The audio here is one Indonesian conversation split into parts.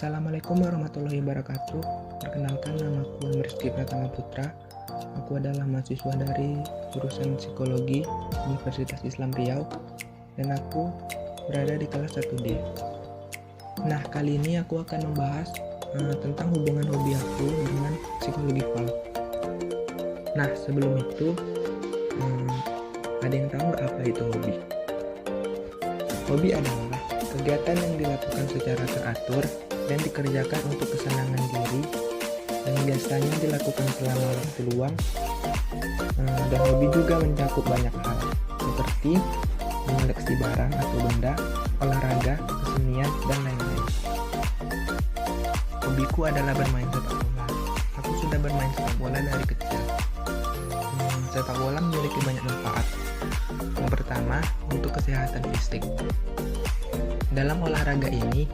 Assalamualaikum warahmatullahi wabarakatuh. Perkenalkan, namaku Rizky Pratama Putra. Aku adalah mahasiswa dari jurusan Psikologi Universitas Islam Riau dan aku berada di kelas 1D. Nah, kali ini aku akan membahas tentang hubungan hobi aku dengan psikologi VAL. Nah, sebelum itu ada yang tahu nggak apa itu hobi? Hobi adalah kegiatan yang dilakukan secara teratur dan dikerjakan untuk kesenangan diri dan biasanya dilakukan selama waktu luang. Dan hobi juga mencakup banyak hal seperti mengoleksi barang atau benda, olahraga, kesenian, dan lain-lain. Hobiku adalah bermain sepak bola. Aku sudah bermain sepak bola dari kecil. Sepak bola memiliki banyak manfaat. Yang pertama, untuk kesehatan fisik. Dalam olahraga ini,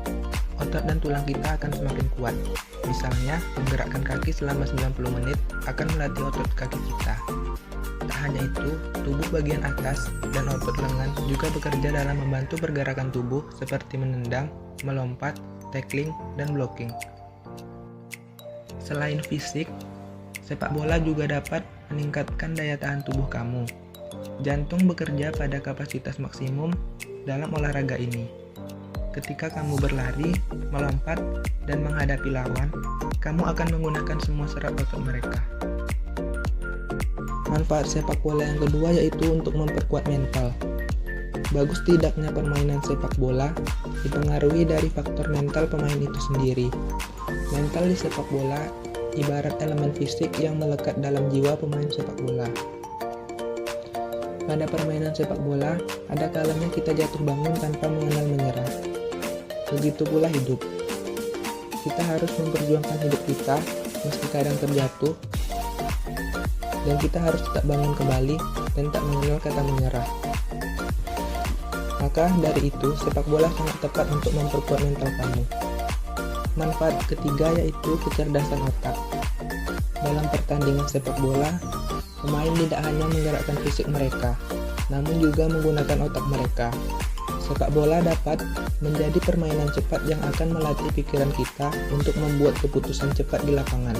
otot dan tulang kita akan semakin kuat. Misalnya, menggerakkan kaki selama 90 menit akan melatih otot kaki kita. Tak hanya itu, tubuh bagian atas dan otot lengan juga bekerja dalam membantu pergerakan tubuh seperti menendang, melompat, tackling, dan blocking. Selain fisik, sepak bola juga dapat meningkatkan daya tahan tubuh kamu. Jantung bekerja pada kapasitas maksimum dalam olahraga ini. Ketika kamu berlari, melompat, dan menghadapi lawan, kamu akan menggunakan semua serat otot mereka. Manfaat sepak bola yang kedua yaitu untuk memperkuat mental. Bagus tidaknya permainan sepak bola dipengaruhi dari faktor mental pemain itu sendiri. Mental di sepak bola ibarat elemen fisik yang melekat dalam jiwa pemain sepak bola. Pada permainan sepak bola, ada kalanya kita jatuh bangun tanpa mengenal menyerah. Begitu pula hidup. Kita harus memperjuangkan hidup kita meski kadang terjatuh, dan kita harus tetap bangun kembali dan tak mengenal kata menyerah. Maka dari itu, sepak bola sangat tepat untuk memperkuat mental kamu. Manfaat ketiga yaitu kecerdasan otak. Dalam pertandingan sepak bola, pemain tidak hanya menggerakkan fisik mereka, namun juga menggunakan otak mereka. Sepak bola dapat menjadi permainan cepat yang akan melatih pikiran kita untuk membuat keputusan cepat di lapangan.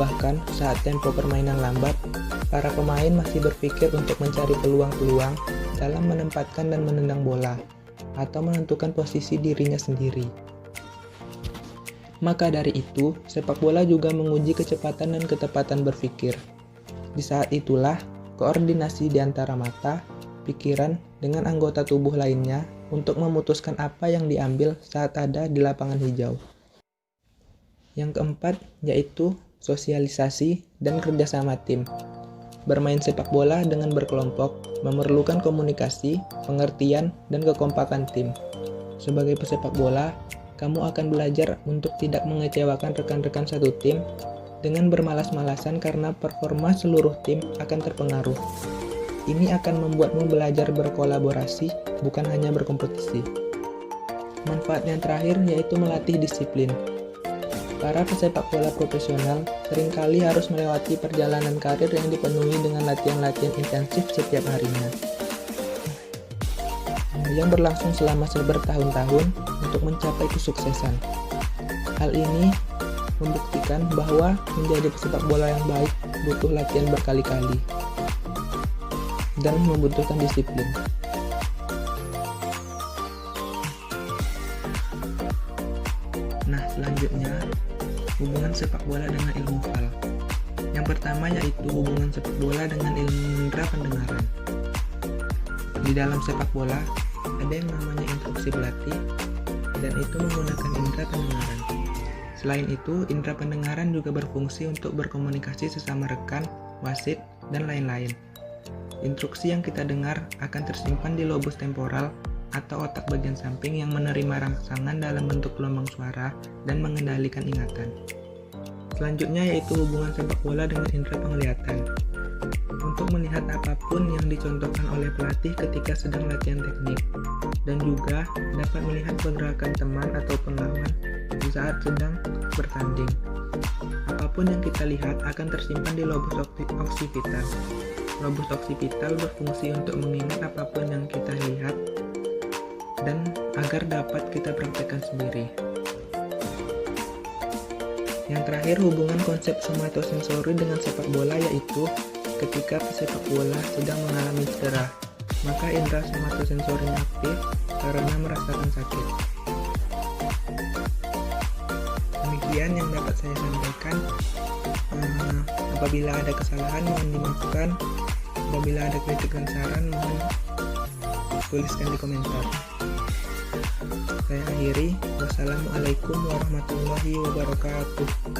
Bahkan saat tempo permainan lambat, para pemain masih berpikir untuk mencari peluang-peluang dalam menempatkan dan menendang bola, atau menentukan posisi dirinya sendiri. Maka dari itu, sepak bola juga menguji kecepatan dan ketepatan berpikir. Di saat itulah, koordinasi di antara mata, pikiran, dengan anggota tubuh lainnya untuk memutuskan apa yang diambil saat ada di lapangan hijau. Yang keempat, yaitu sosialisasi dan kerjasama tim. Bermain sepak bola dengan berkelompok memerlukan komunikasi, pengertian, dan kekompakan tim. Sebagai pesepak bola, kamu akan belajar untuk tidak mengecewakan rekan-rekan satu tim dengan bermalas-malasan karena performa seluruh tim akan terpengaruh. Ini akan membuatmu belajar berkolaborasi, bukan hanya berkompetisi. Manfaat yang terakhir yaitu melatih disiplin. Para pesepak bola profesional seringkali harus melewati perjalanan karir yang dipenuhi dengan latihan-latihan intensif setiap harinya, yang berlangsung selama bertahun-tahun untuk mencapai kesuksesan. Hal ini membuktikan bahwa menjadi pesepak bola yang baik butuh latihan berkali-kali dan membutuhkan disiplin. Nah, selanjutnya hubungan sepak bola dengan ilmu VAL. Yang pertama yaitu hubungan sepak bola dengan ilmu indera pendengaran. Di dalam sepak bola ada yang namanya instruksi pelatih, dan itu menggunakan indera pendengaran. Selain itu, indera pendengaran juga berfungsi untuk berkomunikasi sesama rekan, wasit, dan lain-lain. Instruksi yang kita dengar akan tersimpan di lobus temporal atau otak bagian samping yang menerima rangsangan dalam bentuk gelombang suara dan mengendalikan ingatan. Selanjutnya yaitu hubungan sepak bola dengan indera penglihatan. Untuk melihat apapun yang dicontohkan oleh pelatih ketika sedang latihan teknik, dan juga dapat melihat pergerakan teman atau pelawan di saat sedang bertanding. Apapun yang kita lihat akan tersimpan di lobus occipital. Lobus occipital berfungsi untuk mengingat apapun yang kita lihat dan agar dapat kita praktekkan sendiri. Yang terakhir, hubungan konsep somatosensori dengan sepak bola yaitu ketika pesepak bola sedang mengalami cedera, maka indera somatosensorinya aktif karena merasakan sakit. Demikian yang dapat saya sampaikan. Apabila ada kesalahan mohon dimaafkan. Apabila ada kritik dan saran mohon tuliskan di komentar. Saya akhiri. Wassalamualaikum warahmatullahi wabarakatuh.